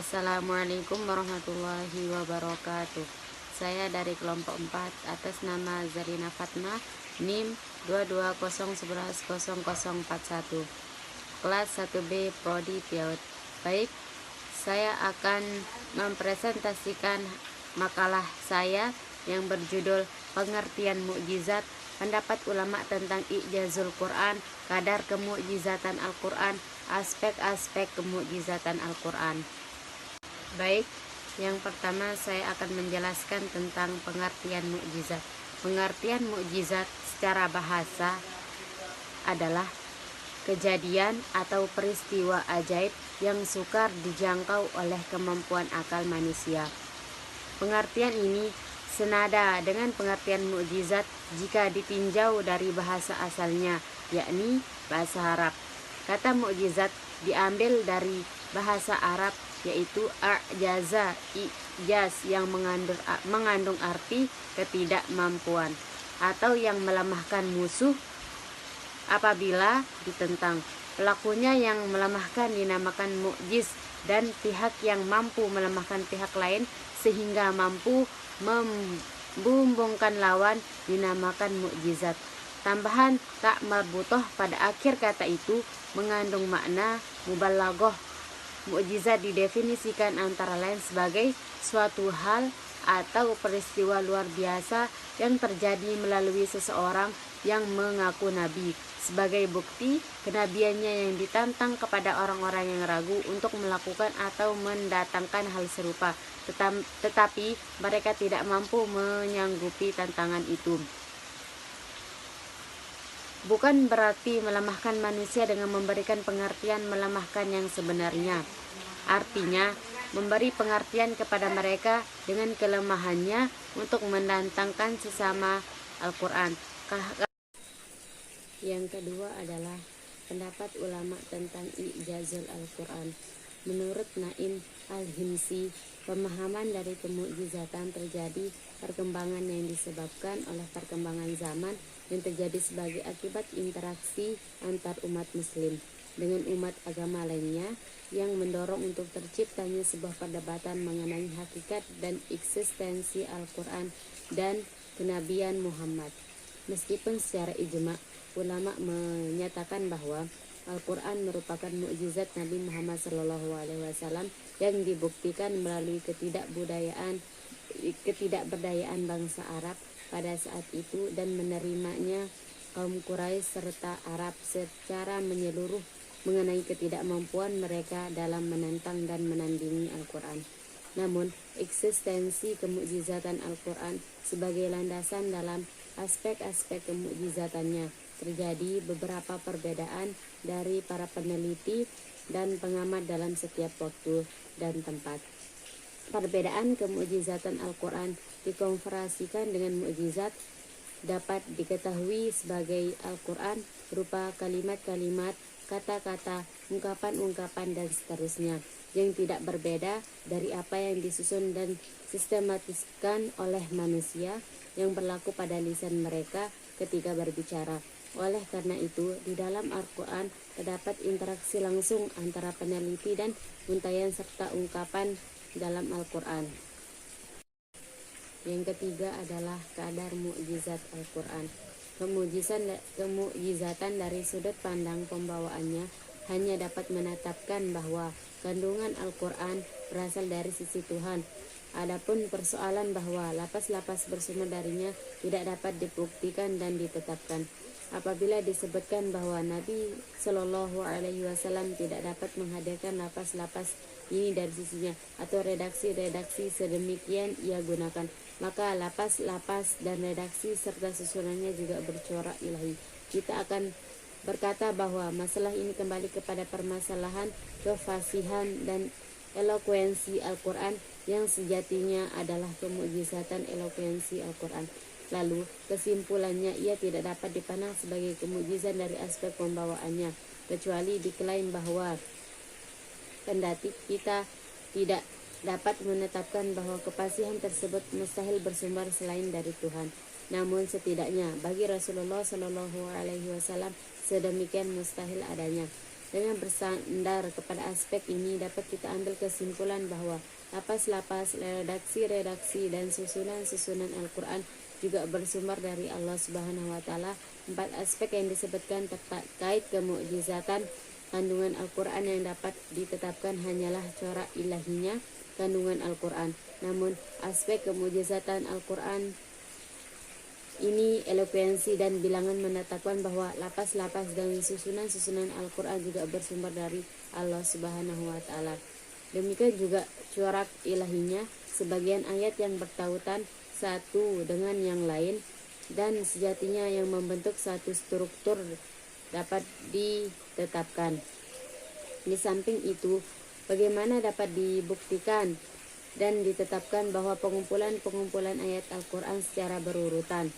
Assalamualaikum warahmatullahi wabarakatuh. Saya dari kelompok 4 atas nama Zarina Fatma, NIM 220110041, kelas 1B Prodi PIAUD. Baik, saya akan mempresentasikan makalah saya yang berjudul Pengertian Mukjizat, Pendapat Ulama tentang Ijazul Quran, Kadar Kemukjizatan Al-Quran, Aspek-aspek Kemukjizatan Al-Quran. Baik, yang pertama saya akan menjelaskan tentang pengertian mukjizat. Pengertian mukjizat secara bahasa adalah kejadian atau peristiwa ajaib yang sukar dijangkau oleh kemampuan akal manusia. Pengertian ini senada dengan pengertian mukjizat jika ditinjau dari bahasa asalnya, yakni bahasa Arab. Kata mukjizat diambil dari bahasa Arab, yaitu a'jaza, ijaz, yang mengandung arti ketidakmampuan atau yang melemahkan musuh apabila ditentang. Pelakunya yang melemahkan dinamakan mukjiz, dan pihak yang mampu melemahkan pihak lain sehingga mampu membumbungkan lawan dinamakan mukjizat. Tambahan tak marbutoh pada akhir kata itu mengandung makna mubalaghah. Mukjizat didefinisikan antara lain sebagai suatu hal atau peristiwa luar biasa yang terjadi melalui seseorang yang mengaku nabi, sebagai bukti kenabiannya yang ditantang kepada orang-orang yang ragu untuk melakukan atau mendatangkan hal serupa, tetapi mereka tidak mampu menyanggupi tantangan itu. Bukan berarti melemahkan manusia dengan memberikan pengertian melemahkan yang sebenarnya. Artinya, memberi pengertian kepada mereka dengan kelemahannya untuk mendatangkan sesama Al-Quran. Yang kedua adalah pendapat ulama tentang Ijazul Al-Quran. Menurut Naim Al-Himsi, pemahaman dari kemukjizatan terjadi perkembangan yang disebabkan oleh perkembangan zaman yang terjadi sebagai akibat interaksi antar umat muslim dengan umat agama lainnya yang mendorong untuk terciptanya sebuah perdebatan mengenai hakikat dan eksistensi Al-Quran dan kenabian Muhammad. Meskipun secara ijma' ulama menyatakan bahwa Al-Quran merupakan mukjizat Nabi Muhammad SAW yang dibuktikan melalui ketidakberdayaan bangsa Arab pada saat itu dan menerimanya kaum Quraisy serta Arab secara menyeluruh mengenai ketidakmampuan mereka dalam menentang dan menandingi Al-Quran. Namun, eksistensi kemukjizatan Al-Quran sebagai landasan dalam aspek-aspek kemukjizatannya terjadi beberapa perbedaan dari para peneliti dan pengamat dalam setiap waktu dan tempat. Perbedaan kemukjizatan Al-Quran dikonfrontasikan dengan mukjizat dapat diketahui sebagai Al-Quran berupa kalimat-kalimat, kata-kata, ungkapan-ungkapan, dan seterusnya yang tidak berbeda dari apa yang disusun dan sistematiskan oleh manusia yang berlaku pada lisan mereka ketika berbicara. Oleh karena itu, di dalam Al-Quran terdapat interaksi langsung antara peneliti dan untayan serta ungkapan dalam Al-Quran. Yang ketiga adalah kadar mukjizat Al-Quran. Kemukjizatan dari sudut pandang pembawaannya hanya dapat menetapkan bahwa kandungan Al-Quran berasal dari sisi Tuhan. Adapun persoalan bahwa lapas-lapas bersumber darinya tidak dapat dibuktikan dan ditetapkan. Apabila disebutkan bahwa Nabi Shallallahu Alaihi Wasallam tidak dapat menghadirkan lapas-lapas ini dari sisinya atau redaksi-redaksi sedemikian ia gunakan, maka lapas-lapas dan redaksi serta susunannya juga bercorak ilahi. Kita akan berkata bahwa masalah ini kembali kepada permasalahan kefasihan dan elokuensi Al-Quran yang sejatinya adalah kemukjizatan elokuensi Al-Quran. Lalu kesimpulannya ia tidak dapat dipandang sebagai kemukjizat dari aspek pembawaannya, kecuali diklaim bahwa kendati kita tidak dapat menetapkan bahwa kefasihan tersebut mustahil bersumber selain dari Tuhan. Namun setidaknya bagi Rasulullah Shallallahu Alaihi Wasallam sedemikian mustahil adanya. Dengan bersandar kepada aspek ini dapat kita ambil kesimpulan bahwa lapas-lapas, redaksi-redaksi, dan susunan-susunan Al-Quran juga bersumber dari Allah Subhanahu wa Ta'ala. 4 aspek yang disebutkan terkait kemukjizatan kandungan Al-Quran yang dapat ditetapkan hanyalah corak ilahinya kandungan Al-Quran. Namun aspek kemukjizatan Al-Quran ini elokuensi dan bilangan menetapkan bahwa lapas-lapas dan susunan-susunan Al-Quran juga bersumber dari Allah Subhanahu wa Ta'ala. Demikian juga corak ilahinya, sebagian ayat yang bertautan satu dengan yang lain dan sejatinya yang membentuk satu struktur dapat ditetapkan. Di samping itu, bagaimana dapat dibuktikan dan ditetapkan bahwa pengumpulan ayat Al-Quran secara berurutan,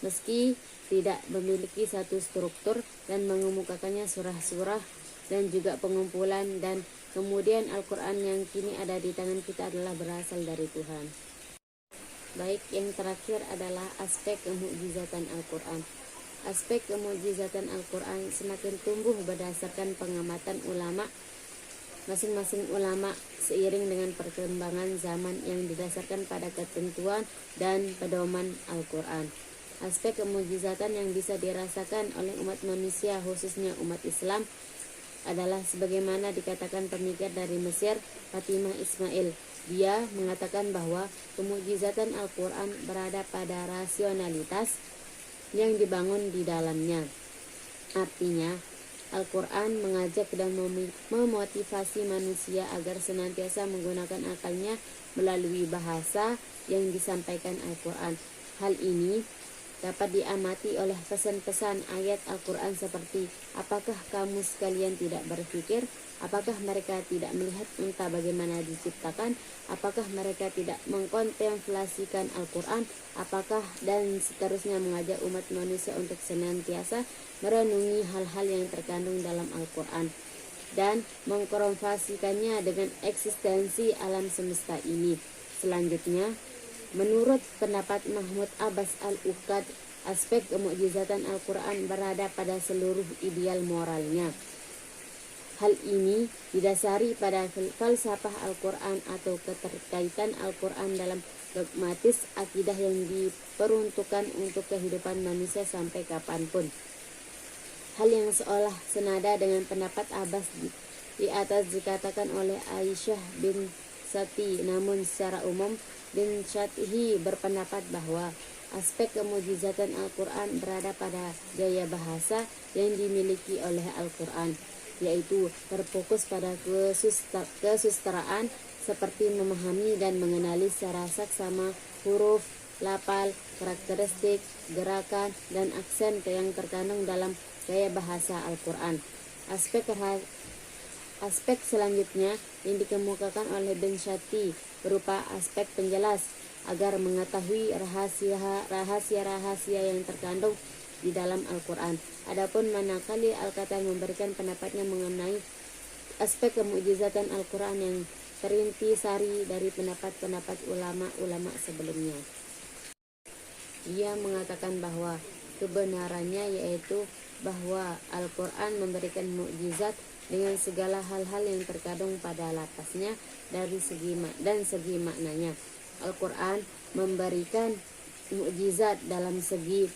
meski tidak memiliki satu struktur dan mengemukakannya surah-surah dan juga pengumpulan, dan kemudian Al-Quran yang kini ada di tangan kita adalah berasal dari Tuhan. Baik, yang terakhir adalah aspek kemukjizatan Al-Quran. Aspek kemukjizatan Al-Quran semakin tumbuh berdasarkan pengamatan ulama, masing-masing ulama seiring dengan perkembangan zaman yang didasarkan pada ketentuan dan pedoman Al-Quran. Aspek kemukjizatan yang bisa dirasakan oleh umat manusia, khususnya umat Islam, adalah sebagaimana dikatakan pemikir dari Mesir, Fatimah Ismail. Dia mengatakan bahwa kemukjizatan Al-Quran berada pada rasionalitas yang dibangun di dalamnya. Artinya, Al-Quran mengajak dan memotivasi manusia agar senantiasa menggunakan akalnya melalui bahasa yang disampaikan Al-Quran. Hal ini dapat diamati oleh pesan-pesan ayat Al-Quran seperti, apakah kamu sekalian tidak berpikir? Apakah mereka tidak melihat entah bagaimana diciptakan? Apakah mereka tidak mengkontemplasikan Al-Quran? Apakah, dan seterusnya, mengajak umat manusia untuk senantiasa merenungi hal-hal yang terkandung dalam Al-Quran dan mengkonfrontasikannya dengan eksistensi alam semesta ini. Selanjutnya, menurut pendapat Mahmud Abbas Al-Uqad, aspek kemukjizatan Al-Quran berada pada seluruh ideal moralnya. Hal ini didasari pada falsafah Al-Quran atau keterkaitan Al-Quran dalam dogmatis akidah yang diperuntukkan untuk kehidupan manusia sampai kapanpun. Hal yang seolah senada dengan pendapat Abbas di atas dikatakan oleh Aisyah bin Sati, namun secara umum bin Syatihi berpendapat bahwa aspek kemukjizatan Al-Quran berada pada gaya bahasa yang dimiliki oleh Al-Quran, yaitu terfokus pada kesusteraan seperti memahami dan mengenali secara saksama huruf, lafal, karakteristik, gerakan, dan aksen yang terkandung dalam gaya bahasa Al-Quran. Aspek selanjutnya yang dikemukakan oleh bin Syati berupa aspek penjelas agar mengetahui rahasia-rahasia yang terkandung di dalam Al-Quran. Adapun manakala Al-Qatar memberikan pendapatnya mengenai aspek kemukjizatan Al-Quran yang terintisari dari pendapat-pendapat ulama-ulama sebelumnya. Ia mengatakan bahwa kebenarannya yaitu bahwa Al-Quran memberikan mukjizat dengan segala hal-hal yang terkandung pada lapasnya dari segi maknanya. Al-Quran memberikan mukjizat dalam segi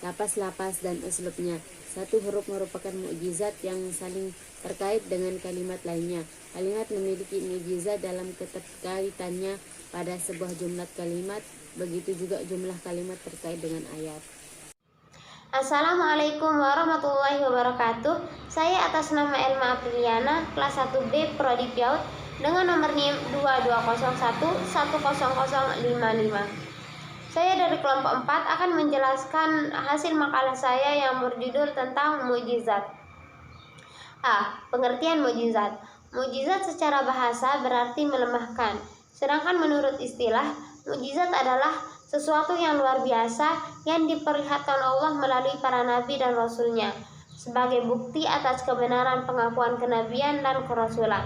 lapas-lapas dan uslubnya. Satu huruf merupakan mukjizat yang saling terkait dengan kalimat lainnya. Kalimat memiliki mukjizat dalam keterkaitannya pada sebuah jumlah kalimat, begitu juga jumlah kalimat terkait dengan ayat. Assalamualaikum warahmatullahi wabarakatuh. Saya atas nama Elma Apriliana, kelas 1B Prodi PAUD dengan nomor NIM 2201100055. Saya dari kelompok 4 akan menjelaskan hasil makalah saya yang berjudul tentang mukjizat. A. Pengertian mukjizat. Mukjizat secara bahasa berarti melemahkan. Sedangkan menurut istilah, mukjizat adalah sesuatu yang luar biasa yang diperlihatkan Allah melalui para nabi dan rasulnya sebagai bukti atas kebenaran pengakuan kenabian dan kerasulan.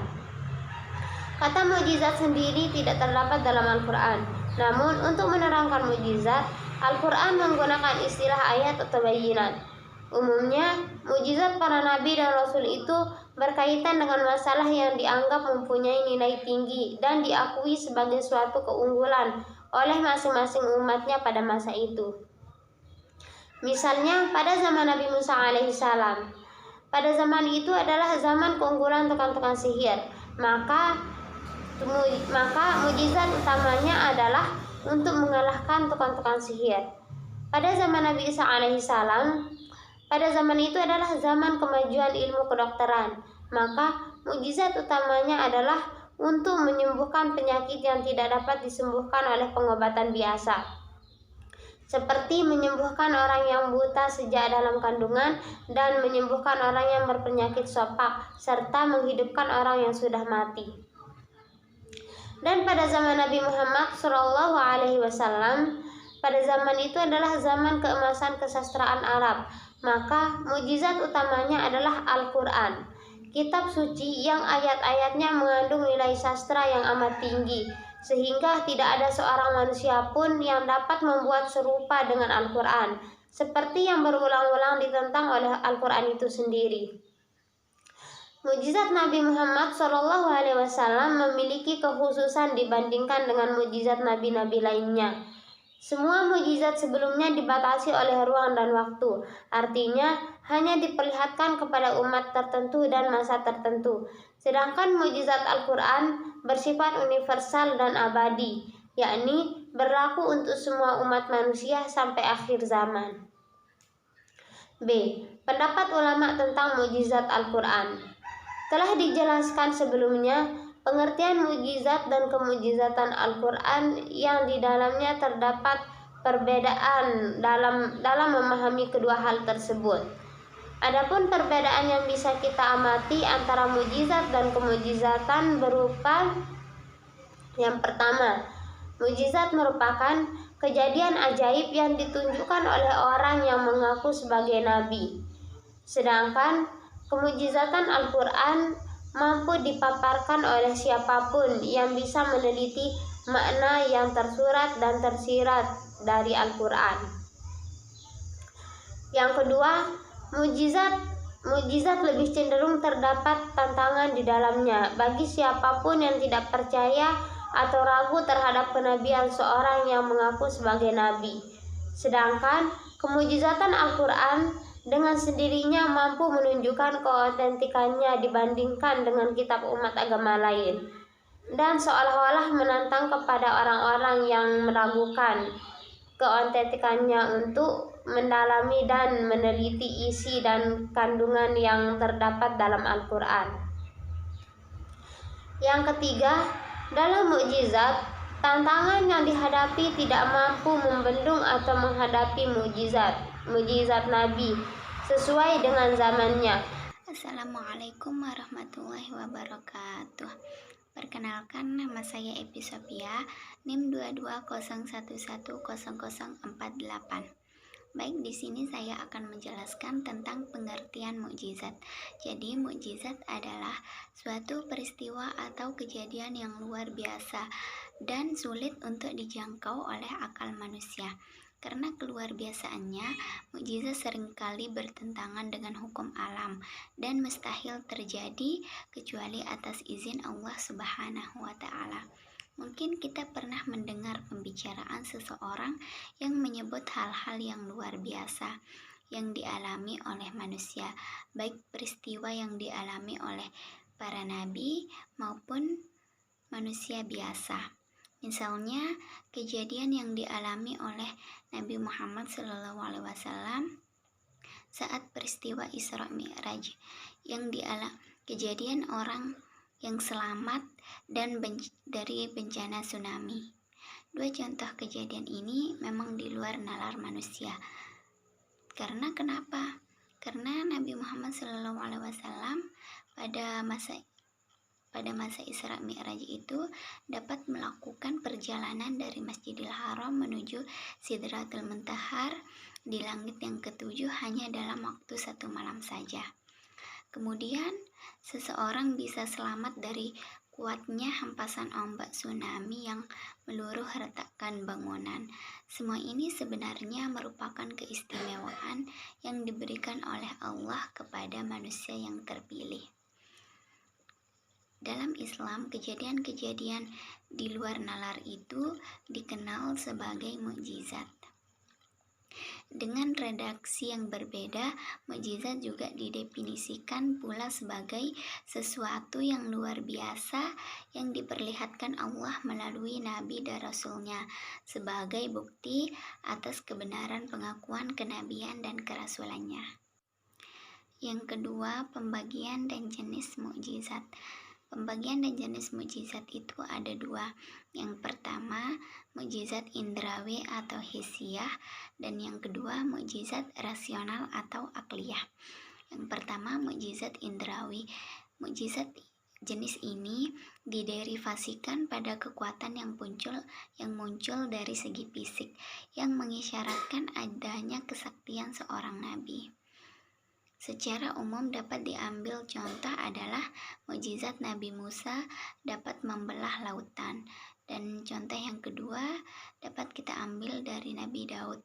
Kata mukjizat sendiri tidak terdapat dalam Al-Quran. Namun untuk menerangkan mukjizat, Al-Quran menggunakan istilah ayat atau bayinat. Umumnya, mukjizat para nabi dan rasul itu berkaitan dengan masalah yang dianggap mempunyai nilai tinggi dan diakui sebagai suatu keunggulan oleh masing-masing umatnya pada masa itu. Misalnya pada zaman Nabi Musa alaihissalam. Pada zaman itu adalah zaman keunggulan tukang-tukang sihir. Maka mukjizat utamanya adalah untuk mengalahkan tukang-tukang sihir. Pada zaman Nabi Isa alaihissalam, pada zaman itu adalah zaman kemajuan ilmu kedokteran. Maka mukjizat utamanya adalah untuk menyembuhkan penyakit yang tidak dapat disembuhkan oleh pengobatan biasa, seperti menyembuhkan orang yang buta sejak dalam kandungan dan menyembuhkan orang yang berpenyakit sopak, serta menghidupkan orang yang sudah mati. Dan pada zaman Nabi Muhammad SAW, pada zaman itu adalah zaman keemasan kesastraan Arab. Maka mukjizat utamanya adalah Al-Quran, kitab suci yang ayat-ayatnya mengandung nilai sastra yang amat tinggi, sehingga tidak ada seorang manusia pun yang dapat membuat serupa dengan Al-Quran, seperti yang berulang-ulang ditentang oleh Al-Quran itu sendiri. Mukjizat Nabi Muhammad SAW memiliki kekhususan dibandingkan dengan mukjizat nabi-nabi lainnya. Semua mukjizat sebelumnya dibatasi oleh ruang dan waktu, artinya hanya diperlihatkan kepada umat tertentu dan masa tertentu. Sedangkan mukjizat Al-Quran bersifat universal dan abadi, yakni berlaku untuk semua umat manusia sampai akhir zaman. B. Pendapat ulama tentang mukjizat Al-Quran. Telah dijelaskan sebelumnya pengertian mukjizat dan kemukjizatan Al-Quran yang di dalamnya terdapat perbedaan dalam memahami kedua hal tersebut. Adapun perbedaan yang bisa kita amati antara mukjizat dan kemukjizatan berupa: yang pertama, mukjizat merupakan kejadian ajaib yang ditunjukkan oleh orang yang mengaku sebagai nabi. Sedangkan kemukjizatan Al-Quran mampu dipaparkan oleh siapapun yang bisa meneliti makna yang tersurat dan tersirat dari Al-Quran. Yang kedua, mukjizat lebih cenderung terdapat tantangan di dalamnya bagi siapapun yang tidak percaya atau ragu terhadap kenabian seorang yang mengaku sebagai nabi. Sedangkan kemukjizatan Al-Quran dengan sendirinya mampu menunjukkan keautentikannya dibandingkan dengan kitab umat agama lain, dan seolah-olah menantang kepada orang-orang yang meragukan keautentikannya untuk mendalami dan meneliti isi dan kandungan yang terdapat dalam Al-Quran. Yang ketiga, dalam mukjizat, tantangan yang dihadapi tidak mampu membendung atau menghadapi mukjizat Nabi sesuai dengan zamannya. Assalamualaikum warahmatullahi wabarakatuh. Perkenalkan, nama saya Epi Sophia, NIM 2201100048. Baik, di sini saya akan menjelaskan tentang pengertian mukjizat. Jadi, mukjizat adalah suatu peristiwa atau kejadian yang luar biasa dan sulit untuk dijangkau oleh akal manusia. Karena keluar biasaannya, mukjizat seringkali bertentangan dengan hukum alam dan mustahil terjadi kecuali atas izin Allah Subhanahu wa Ta'ala. Mungkin kita pernah mendengar pembicaraan seseorang yang menyebut hal-hal yang luar biasa yang dialami oleh manusia, baik peristiwa yang dialami oleh para nabi maupun manusia biasa. Misalnya, kejadian yang dialami oleh Nabi Muhammad SAW saat peristiwa Isra Mi'raj, kejadian orang yang selamat dan dari bencana tsunami. Dua contoh kejadian ini memang di luar nalar manusia. Karena kenapa? Karena Nabi Muhammad SAW pada masa Isra Mi'raj itu dapat melakukan perjalanan dari Masjidil Haram menuju Sidratul Muntaha di langit yang ketujuh hanya dalam waktu 1 malam saja. Kemudian seseorang bisa selamat dari kuatnya hempasan ombak tsunami yang meluruh retakan bangunan. Semua ini sebenarnya merupakan keistimewaan yang diberikan oleh Allah kepada manusia yang terpilih. Dalam Islam, kejadian-kejadian di luar nalar itu dikenal sebagai mukjizat. Dengan redaksi yang berbeda, mukjizat juga didefinisikan pula sebagai sesuatu yang luar biasa yang diperlihatkan Allah melalui nabi dan rasulnya sebagai bukti atas kebenaran pengakuan kenabian dan kerasulannya. Yang kedua, pembagian dan jenis mukjizat. Pembagian dan jenis mukjizat itu ada dua. Yang pertama, mukjizat indrawi atau hissiyah, dan yang kedua, mukjizat rasional atau akliyah. Yang pertama, mukjizat indrawi. Mukjizat jenis ini diderivasikan pada kekuatan yang muncul dari segi fisik, yang mengisyaratkan adanya kesaktian seorang nabi. Secara umum dapat diambil contoh adalah mukjizat Nabi Musa dapat membelah lautan, dan contoh yang kedua dapat kita ambil dari Nabi Daud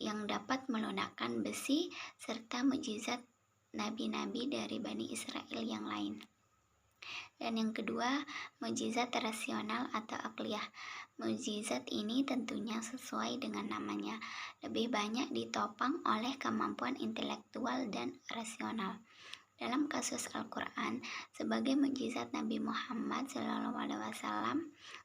yang dapat melunakkan besi, serta mukjizat nabi-nabi dari Bani Israel yang lain. Dan yang kedua, mukjizat rasional atau akliyah. Mukjizat ini tentunya sesuai dengan namanya, lebih banyak ditopang oleh kemampuan intelektual dan rasional. Dalam kasus Al-Quran, sebagai mukjizat Nabi Muhammad SAW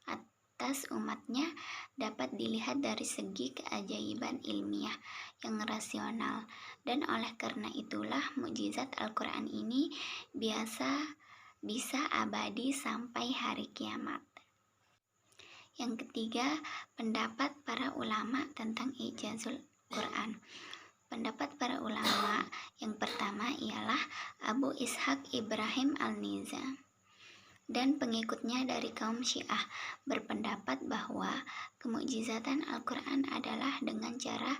atas umatnya dapat dilihat dari segi keajaiban ilmiah yang rasional, dan oleh karena itulah mukjizat Al-Quran ini bisa abadi sampai hari kiamat. Yang ketiga, pendapat para ulama tentang ijazul Quran. Pendapat para ulama yang pertama ialah Abu Ishaq Ibrahim Al-Nizam dan pengikutnya dari kaum Syiah berpendapat bahwa kemukjizatan Al-Quran adalah dengan cara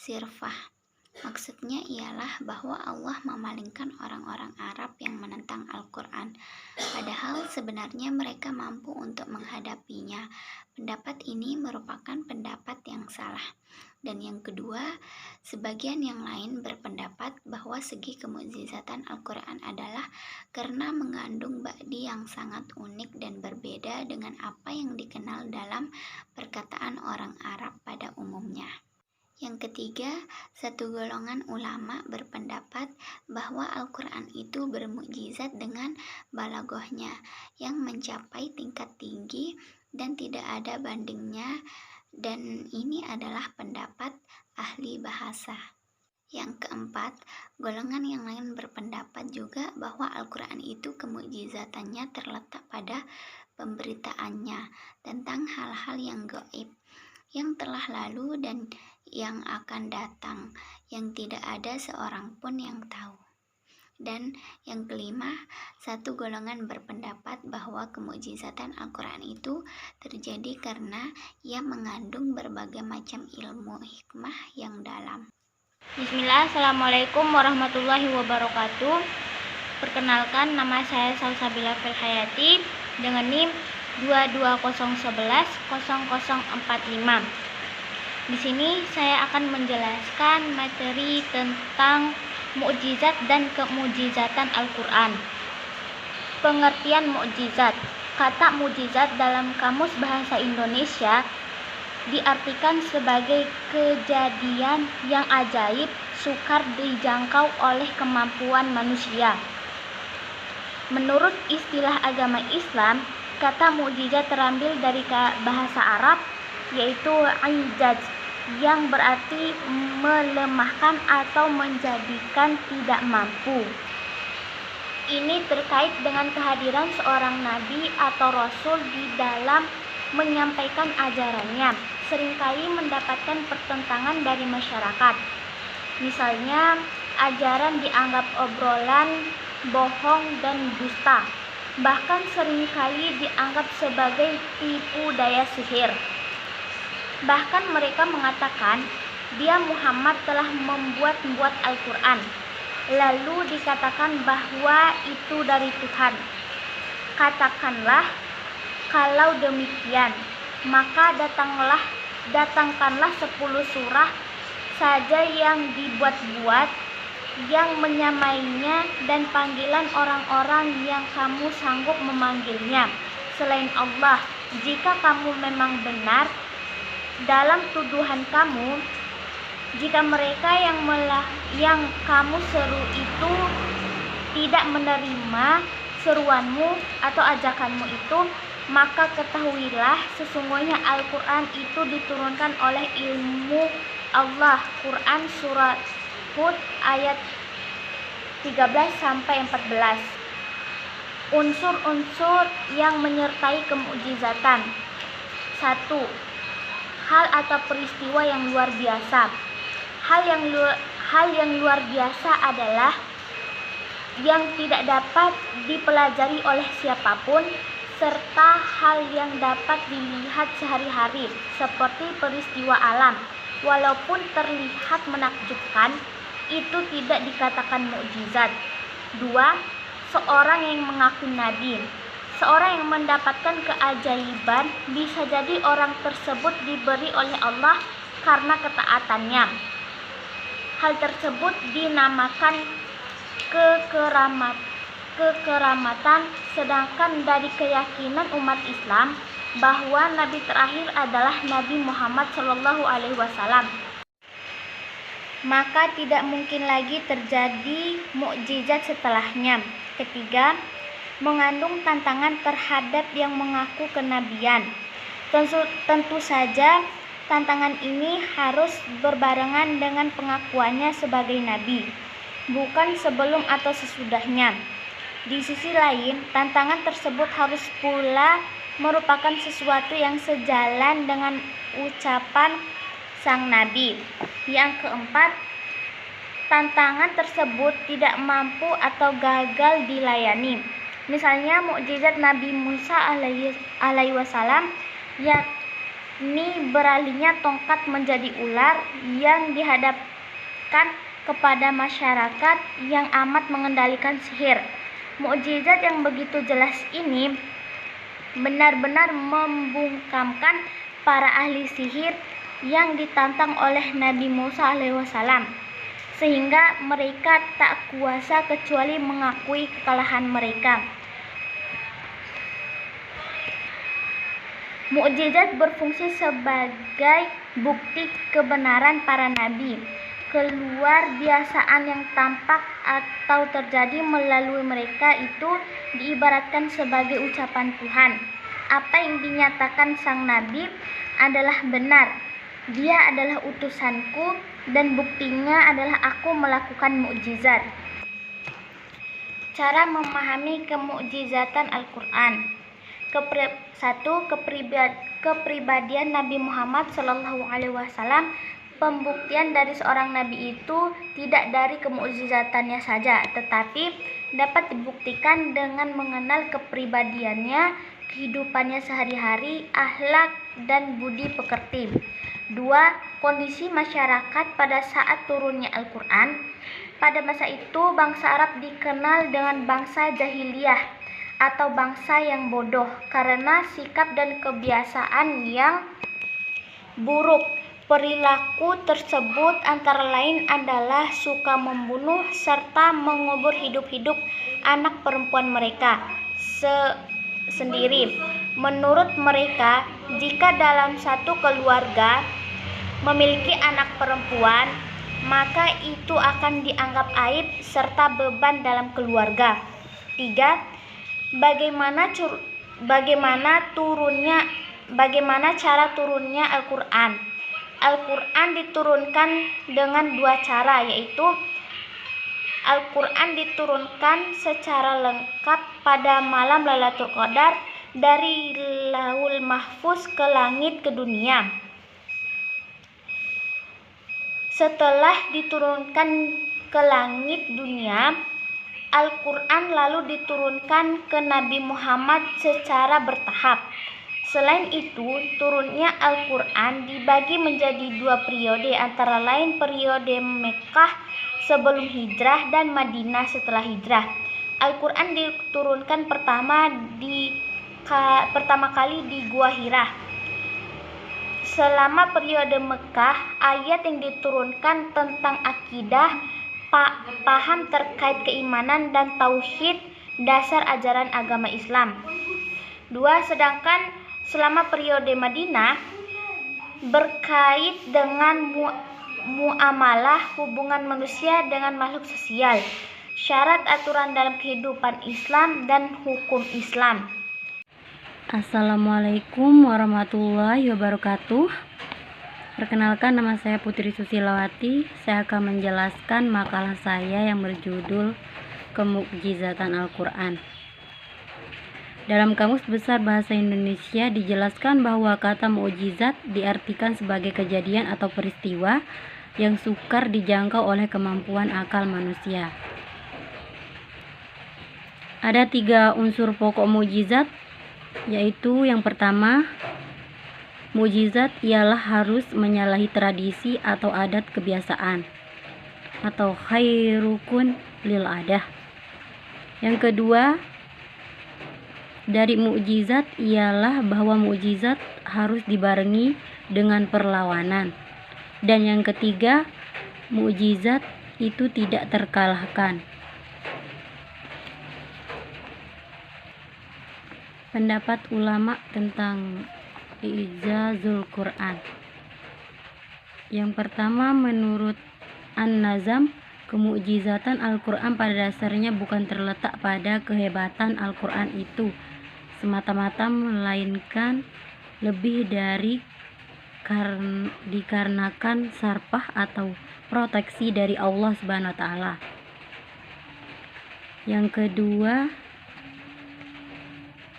sirfah. Maksudnya ialah bahwa Allah memalingkan orang-orang Arab yang menentang Al-Quran, padahal sebenarnya mereka mampu untuk menghadapinya. Pendapat ini merupakan pendapat yang salah. Dan yang kedua, sebagian yang lain berpendapat bahwa segi kemukjizatan Al-Quran adalah karena mengandung ba'di yang sangat unik dan berbeda dengan apa yang dikenal dalam perkataan orang Arab pada umumnya. Yang ketiga, satu golongan ulama berpendapat bahwa Al-Quran itu bermukjizat dengan balaghahnya yang mencapai tingkat tinggi dan tidak ada bandingnya, dan ini adalah pendapat ahli bahasa. Yang keempat, golongan yang lain berpendapat juga bahwa Al-Quran itu kemukjizatannya terletak pada pemberitaannya tentang hal-hal yang gaib, yang telah lalu dan yang akan datang, yang tidak ada seorang pun yang tahu. Dan yang kelima, satu golongan berpendapat bahwa kemukjizatan Al-Quran itu terjadi karena ia mengandung berbagai macam ilmu hikmah yang dalam. Bismillah, Assalamualaikum warahmatullahi wabarakatuh. Perkenalkan, nama saya Salsabila Filhayati dengan NIM 220110045. Di sini saya akan menjelaskan materi tentang mukjizat dan kemukjizatan Al-Quran. Pengertian mukjizat. Kata mukjizat dalam Kamus Bahasa Indonesia diartikan sebagai kejadian yang ajaib, sukar dijangkau oleh kemampuan manusia. Menurut istilah agama Islam, kata mukjizat terambil dari bahasa Arab, yaitu ijaz, yang berarti melemahkan atau menjadikan tidak mampu. Ini terkait dengan kehadiran seorang nabi atau rasul di dalam menyampaikan ajarannya, seringkali mendapatkan pertentangan dari masyarakat. Misalnya, ajaran dianggap obrolan, bohong, dan dusta. Bahkan seringkali dianggap sebagai tipu daya sihir. Bahkan mereka mengatakan dia Muhammad telah membuat Al-Quran, lalu dikatakan bahwa itu dari Tuhan. Katakanlah, kalau demikian, maka datangkanlah 10 surah saja yang dibuat-buat yang menyamainya dan panggilan orang-orang yang kamu sanggup memanggilnya selain Allah. Jika kamu memang benar dalam tuduhan kamu, jika mereka yang kamu seru itu tidak menerima seruanmu atau ajakanmu itu, maka ketahuilah sesungguhnya Al-Quran itu diturunkan oleh ilmu Allah. Quran Surat Hud ayat 13-14. Unsur-unsur yang menyertai kemukjizatan. 1. Hal atau peristiwa yang luar biasa. Hal yang luar biasa adalah yang tidak dapat dipelajari oleh siapapun, serta hal yang dapat dilihat sehari-hari, seperti peristiwa alam. Walaupun terlihat menakjubkan, itu tidak dikatakan mukjizat. 2. Seorang yang mengaku nabi. Seorang yang mendapatkan keajaiban, bisa jadi orang tersebut diberi oleh Allah karena ketaatannya. Hal tersebut dinamakan kekeramatan, sedangkan dari keyakinan umat Islam bahwa nabi terakhir adalah Nabi Muhammad SAW, maka tidak mungkin lagi terjadi mukjizat setelahnya. 3. Mengandung tantangan terhadap yang mengaku kenabian. Tentu saja tantangan ini harus berbarengan dengan pengakuannya sebagai nabi, bukan sebelum atau sesudahnya. Di sisi lain, tantangan tersebut harus pula merupakan sesuatu yang sejalan dengan ucapan sang nabi. Yang keempat, tantangan tersebut tidak mampu atau gagal dilayani. Misalnya mukjizat Nabi Musa alaihi wasallam, yakni beralihnya tongkat menjadi ular yang dihadapkan kepada masyarakat yang amat mengendalikan sihir. Mukjizat yang begitu jelas ini benar-benar membungkamkan para ahli sihir yang ditantang oleh Nabi Musa alaihissalam, sehingga mereka tak kuasa kecuali mengakui kekalahan mereka. Mukjizat berfungsi sebagai bukti kebenaran para nabi. Keluar biasaan yang tampak atau terjadi melalui mereka itu diibaratkan sebagai ucapan Tuhan. Apa yang dinyatakan sang nabi adalah benar. Dia adalah utusanku dan buktinya adalah aku melakukan mukjizat. Cara memahami kemukjizatan Al-Quran. 1. Kepribadian Nabi Muhammad SAW. Pembuktian dari seorang nabi itu tidak dari kemukjizatannya saja, tetapi dapat dibuktikan dengan mengenal kepribadiannya, kehidupannya sehari-hari, akhlak dan budi pekerti. 2. Kondisi masyarakat pada saat turunnya Al-Quran. Pada masa itu bangsa Arab dikenal dengan bangsa jahiliyah atau bangsa yang bodoh karena sikap dan kebiasaan yang buruk. Perilaku tersebut antara lain adalah suka membunuh serta mengubur hidup-hidup anak perempuan mereka sendiri. Menurut mereka, jika dalam satu keluarga memiliki anak perempuan, maka itu akan dianggap aib serta beban dalam keluarga. 3. Bagaimana cara turunnya Al-Quran? Al-Quran diturunkan dengan dua cara, yaitu Al-Quran diturunkan secara lengkap pada malam Lailatul Qadar dari Lauhul Mahfuz ke langit ke dunia. Setelah diturunkan ke langit dunia, Al-Quran lalu diturunkan ke Nabi Muhammad secara bertahap. Selain itu, turunnya Al-Quran dibagi menjadi dua periode, antara lain periode Mekkah sebelum hijrah dan Madinah setelah hijrah. Al-Quran diturunkan pertama kali di Gua Hira. Selama periode Mekkah, ayat yang diturunkan tentang akidah, paham terkait keimanan dan tauhid dasar ajaran agama Islam. 2. Sedangkan selama periode Madinah berkait dengan muamalah hubungan manusia dengan makhluk sosial, syarat aturan dalam kehidupan Islam dan hukum Islam. Assalamualaikum warahmatullahi wabarakatuh. Perkenalkan, nama saya Putri Susilawati. Saya akan menjelaskan makalah saya yang berjudul Kemukjizatan Al-Quran. Dalam Kamus Besar Bahasa Indonesia dijelaskan bahwa kata mukjizat diartikan sebagai kejadian atau peristiwa yang sukar dijangkau oleh kemampuan akal manusia. Ada 3 unsur pokok mukjizat, yaitu yang pertama, mukjizat ialah harus menyalahi tradisi atau adat kebiasaan atau khairukun lil adah. Yang kedua, dari mukjizat ialah bahwa mukjizat harus dibarengi dengan perlawanan. Dan yang ketiga, mukjizat itu tidak terkalahkan. Pendapat ulama tentang I'jazul Quran. Yang pertama, menurut An-Nazam, kemukjizatan Al-Quran pada dasarnya bukan terletak pada kehebatan Al-Quran itu semata-mata, melainkan lebih dari dikarenakan sarpah atau proteksi dari Allah Subhanahu wa taala. Yang kedua,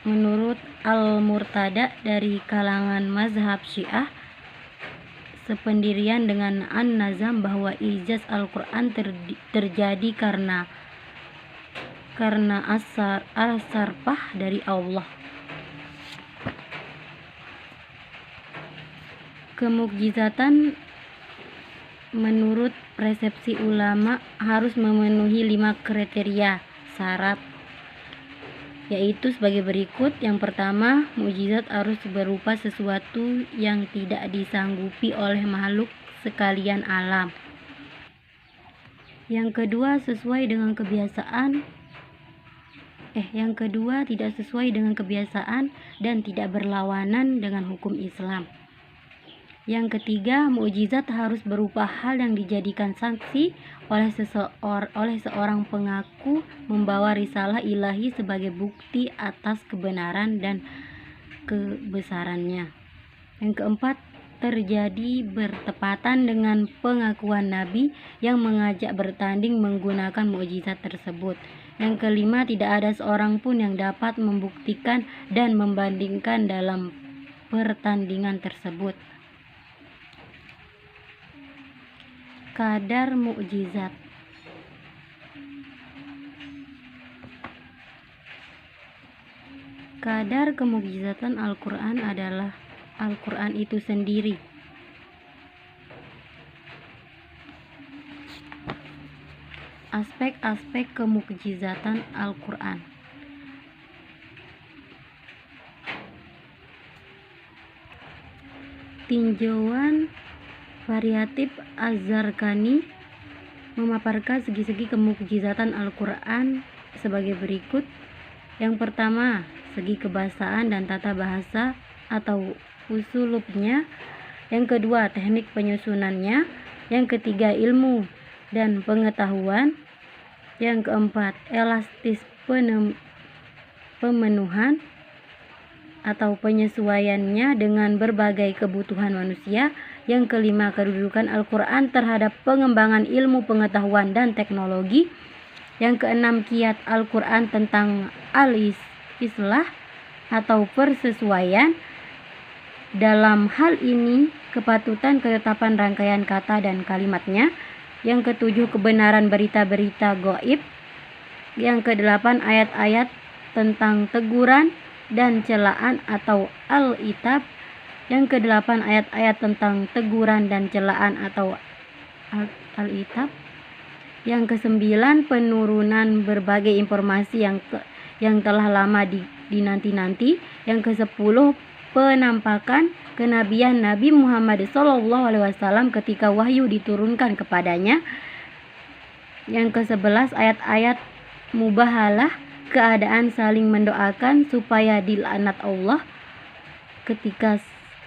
menurut Al-Murtada dari kalangan mazhab Syiah sependirian dengan An-Nazam, bahwa ijaz Al-Quran terjadi karena as-sarpah dari Allah. Kemukjizatan menurut persepsi ulama harus memenuhi 5 kriteria syarat, yaitu sebagai berikut. Yang pertama, mukjizat harus berupa sesuatu yang tidak disanggupi oleh makhluk sekalian alam. Yang kedua, tidak sesuai dengan kebiasaan dan tidak berlawanan dengan hukum Islam. Yang ketiga, mukjizat harus berupa hal yang dijadikan saksi oleh seorang pengaku membawa risalah ilahi sebagai bukti atas kebenaran dan kebesarannya. Yang keempat, terjadi bertepatan dengan pengakuan Nabi yang mengajak bertanding menggunakan mukjizat tersebut. Yang kelima, tidak ada seorang pun yang dapat membuktikan dan membandingkan dalam pertandingan tersebut. Kadar mukjizat. Kadar kemukjizatan Al-Quran adalah Al-Quran itu sendiri. Aspek-aspek kemukjizatan Al-Quran. Tinjauan variatif Az-Zarqani memaparkan segi-segi kemukjizatan Al-Quran sebagai berikut. Yang pertama, segi kebahasaan dan tata bahasa atau usulubnya. Yang kedua, teknik penyusunannya. Yang ketiga, ilmu dan pengetahuan. Yang keempat, elastis pemenuhan atau penyesuaiannya dengan berbagai kebutuhan manusia. Yang kelima, kedudukan Al-Quran terhadap pengembangan ilmu pengetahuan dan teknologi. Yang keenam, kiat Al-Quran tentang al-islah atau persesuaian. Dalam hal ini, kepatutan ketetapan rangkaian kata dan kalimatnya. Yang ketujuh, kebenaran berita-berita gaib. Yang kedelapan, ayat-ayat tentang teguran dan celaan atau al-itab. Yang kedelapan, ayat-ayat tentang teguran dan celaan atau al-itab. Yang kesembilan, penurunan berbagai informasi yang telah lama dinanti-nanti. Yang kesepuluh, penampakan kenabian Nabi Muhammad SAW ketika wahyu diturunkan kepadanya. Yang ke-11, ayat-ayat mubahalah, keadaan saling mendoakan supaya dilaknat Allah ketika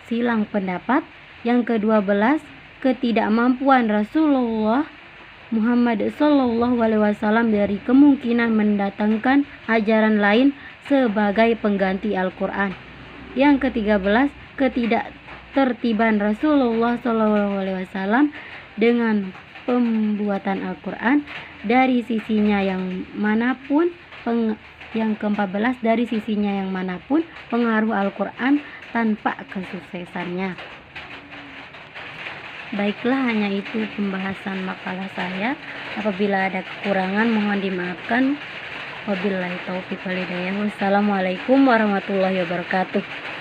silang pendapat. Yang ke-12, ketidakmampuan Rasulullah Muhammad SAW dari kemungkinan mendatangkan ajaran lain sebagai pengganti Al-Quran. Yang ke-13, ketidaktertiban Rasulullah SAW dengan pembuatan Al-Quran dari sisinya yang manapun. Yang ke-14, dari sisinya yang manapun pengaruh Al-Quran tanpa kesuksesannya. Baiklah, hanya itu pembahasan makalah saya. Apabila ada kekurangan mohon dimaafkan. Wabillahi taufiq wal hidayah. Wassalamualaikum warahmatullahi wabarakatuh.